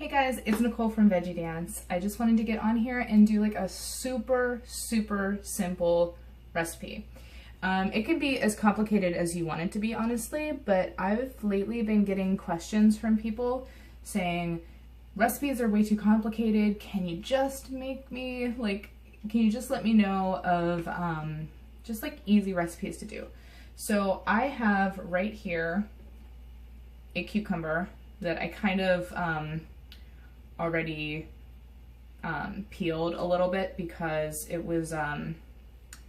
Hey guys, it's Nicole from Veggie Dance. I just wanted to get on here and do like a super simple recipe. It can be as complicated as you want it to be, honestly, but I've lately been getting questions from people saying, recipes are way too complicated. Can you just make me, can you just let me know of just like easy recipes to do? So I have right here a cucumber that I kind of already peeled a little bit because it was, I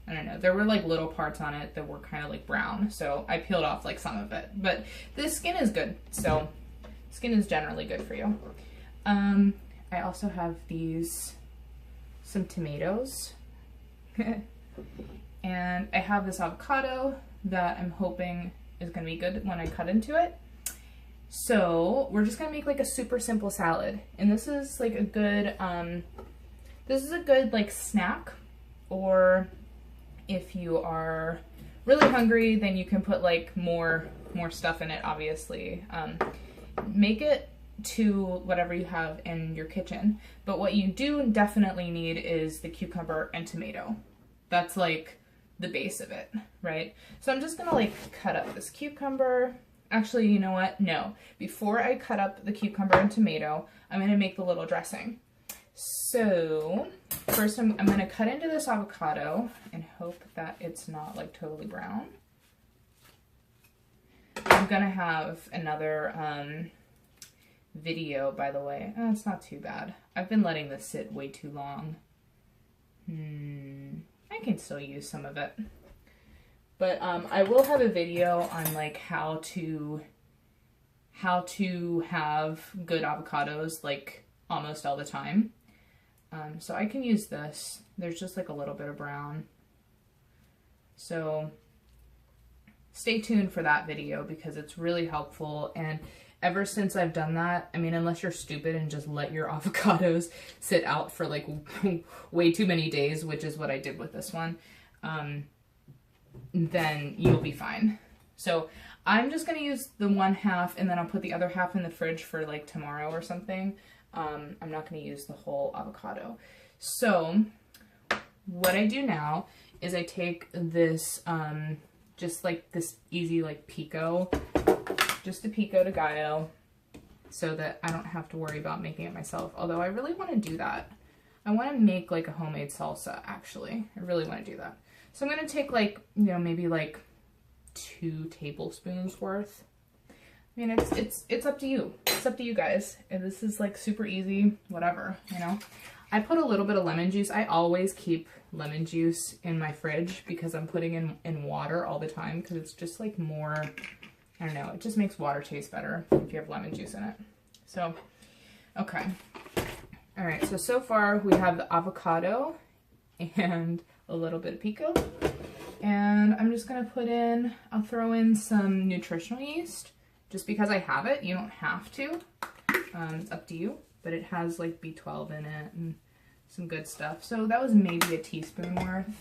don't know, there were like little parts on it that were kind of like brown. So I peeled off like some of it, but the skin is good. So skin is generally good for you. I also have some tomatoes and I have this avocado that I'm hoping is going to be good when I cut into it. So we're just gonna make like a super simple salad, and this is like a good like snack, or if you are really hungry, then you can put like more stuff in it. Obviously, make it to whatever you have in your kitchen. But what you do definitely need is the cucumber and tomato. That's like the base of it, right? So I'm just gonna like cut up this cucumber. Actually, you know what? No. Before I cut up the cucumber and tomato, I'm going to make the little dressing. So first I'm going to cut into this avocado and hope that it's not like totally brown. I'm going to have another video, by the way. Oh, it's not too bad. I've been letting this sit way too long. I can still use some of it. But I will have a video on like how to have good avocados like almost all the time. So I can use this. There's just like a little bit of brown. So stay tuned for that video because it's really helpful. And ever since I've done that, I mean, unless you're stupid and just let your avocados sit out for like way too many days, which is what I did with this one, then you'll be fine. So I'm just going to use the one half and then I'll put the other half in the fridge for like tomorrow or something. I'm not going to use the whole avocado. So what I do now is I take this, just like this easy like pico, just a pico de gallo, so that I don't have to worry about making it myself. Although I really want to do that. I want to make like a homemade salsa, actually. I really want to do that. So I'm going to take like, you know, maybe like 2 tablespoons worth. I mean, it's up to you. It's up to you guys. And this is like super easy, whatever, you know. I put a little bit of lemon juice. I always keep lemon juice in my fridge because I'm putting in water all the time because it's just like more, I don't know, it just makes water taste better if you have lemon juice in it. So, okay. All right, so far we have the avocado and a little bit of pico, and I'm just gonna I'll throw in some nutritional yeast just because I have it. You don't have to, it's up to you, but it has like B12 in it and some good stuff. So that was maybe a teaspoon worth.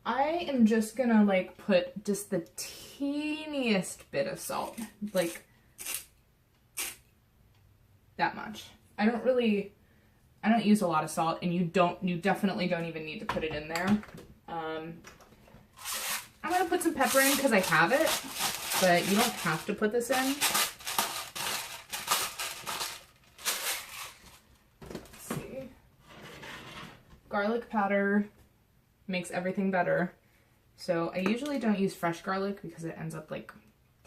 I am just gonna like put just the teeniest bit of salt, like that much. I don't use a lot of salt, and you definitely don't even need to put it in there. I'm gonna put some pepper in because I have it, but you don't have to put this in. Let's see. Garlic powder makes everything better. So I usually don't use fresh garlic because it ends up like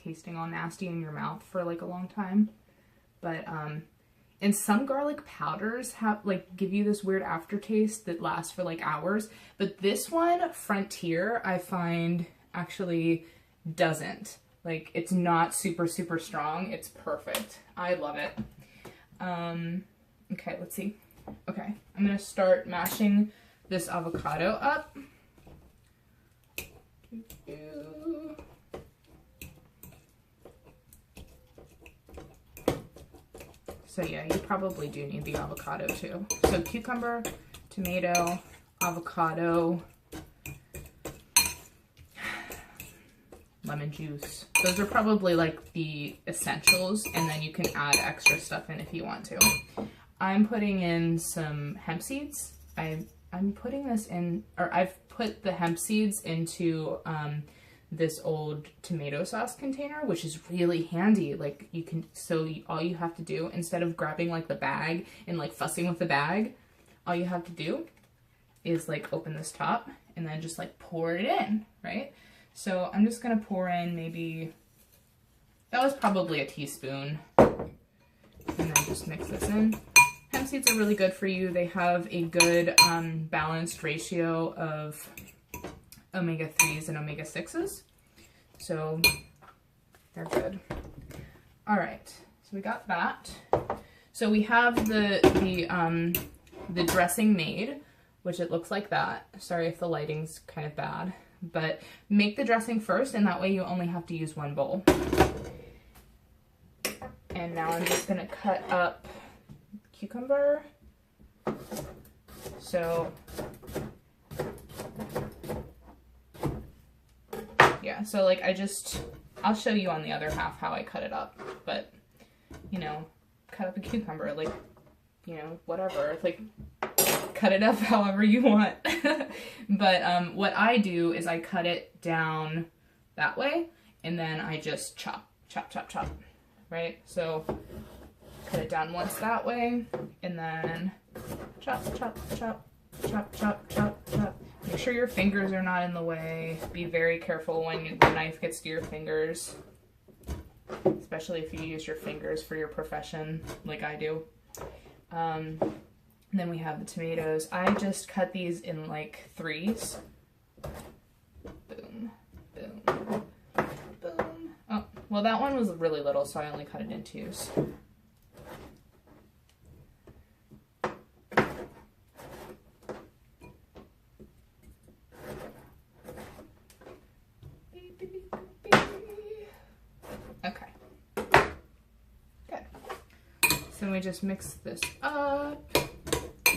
tasting all nasty in your mouth for like a long time. But and some garlic powders give you this weird aftertaste that lasts for like hours. But this one, Frontier, I find actually doesn't. Like, it's not super strong. It's perfect. I love it. Okay, let's see. Okay, I'm gonna start mashing this avocado up. So yeah, you probably do need the avocado too. So cucumber, tomato, avocado, lemon lime juice. Those are probably like the essentials, and then you can add extra stuff in if you want to. I'm putting in some hemp seeds. I'm putting this in, or I've put the hemp seeds into this old tomato sauce container, which is really handy. Like you can, all you have to do, instead of grabbing like the bag and like fussing with the bag, all you have to do is like open this top and then just like pour it in, right? So I'm just gonna pour in maybe, that was probably a teaspoon, and then just mix this in. Hemp seeds are really good for you. They have a good balanced ratio of omega-3s and omega-6s, so they're good. All right, so we got that. So we have the dressing made, which it looks like that. Sorry if the lighting's kind of bad, but make the dressing first, and that way you only have to use one bowl. And now I'm just gonna cut up cucumber. So yeah, so like I'll show you on the other half how I cut it up, but you know, cut up a cucumber, like, you know, whatever, like cut it up however you want. But what I do is I cut it down that way, and then I just chop, chop, chop, chop, right? So cut it down once that way, and then chop, chop, chop, chop, chop, chop, chop. Make sure your fingers are not in the way. Be very careful when the knife gets to your fingers, especially if you use your fingers for your profession like I do. And then we have the tomatoes. I just cut these in like 3s. Boom, boom, boom. Oh, well that one was really little, so I only cut it in 2s. Okay, good. So we just mix this up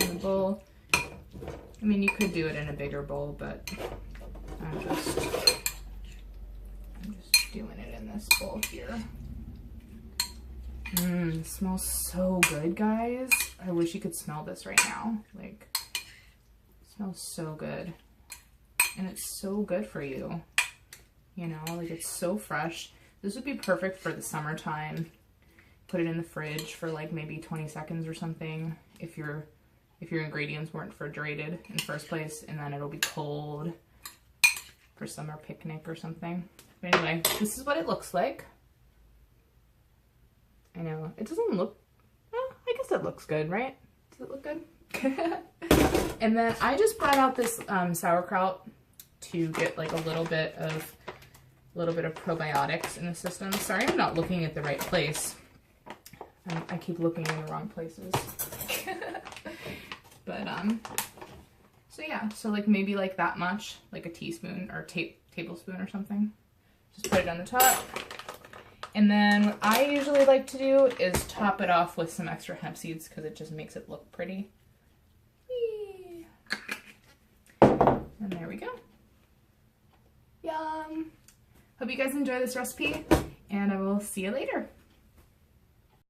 in the bowl. I mean, you could do it in a bigger bowl, but I'm just doing it in this bowl here. It smells so good, guys. I wish you could smell this right now. Like, it smells so good. And it's so good for you. You know, like it's so fresh. This would be perfect for the summertime. Put it in the fridge for like maybe 20 seconds or something if your ingredients weren't refrigerated in the first place, and then it'll be cold for summer picnic or something. But anyway, this is what it looks like. I know, it doesn't look, well, I guess it looks good, right? Does it look good? And then I just brought out this sauerkraut to get like a little bit of probiotics in the system. Sorry, I'm not looking at the right place. I keep looking in the wrong places. But so yeah, so like maybe like that much, like a teaspoon or tablespoon or something. Just put it on the top. And then what I usually like to do is top it off with some extra hemp seeds because it just makes it look pretty. Whee! And there we go. Yum! Hope you guys enjoy this recipe, and I will see you later.